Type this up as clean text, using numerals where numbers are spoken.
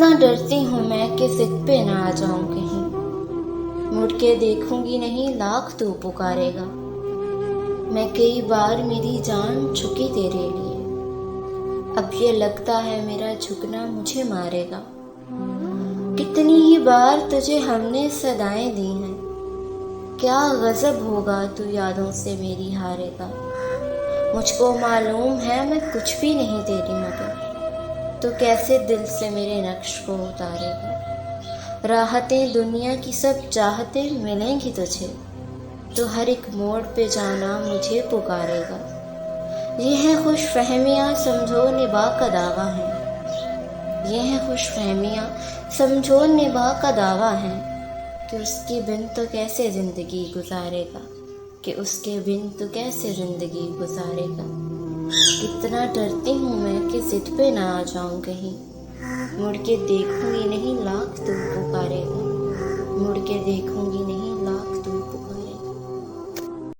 कितना डरती हूँ मैं कि जिद पे ना आ जाऊं कहीं। मुड़ के देखूंगी नहीं, लाख तू पुकारेगा। मैं कई बार मेरी जान झुकी तेरे लिए, अब ये लगता है मेरा झुकना मुझे मारेगा। कितनी ही बार तुझे हमने सदाएं दी हैं, क्या गजब होगा तू यादों से मेरी हारेगा। मुझको मालूम है मैं कुछ भी नहीं तेरी मगर, तो कैसे दिल से मेरे नक्श को उतारेगा। राहतें दुनिया की सब चाहतें मिलेंगी तुझे, तो हर एक मोड़ पे जाना मुझे पुकारेगा। ये है खुश फहमियाँ समझो निभा का दावा है, ये है खुश फहमियाँ समझो निभा का दावा है, कि उसके बिन तो कैसे ज़िंदगी गुजारेगा, कि उसके बिन तो कैसे ज़िंदगी गुजारेगा। कितना डरती हूँ मैं कि जिद पे ना आ जाऊं कहीं। मुड़ के देखूंगी नहीं, लाख तू पुकारेगा। मुड़ के देखूंगी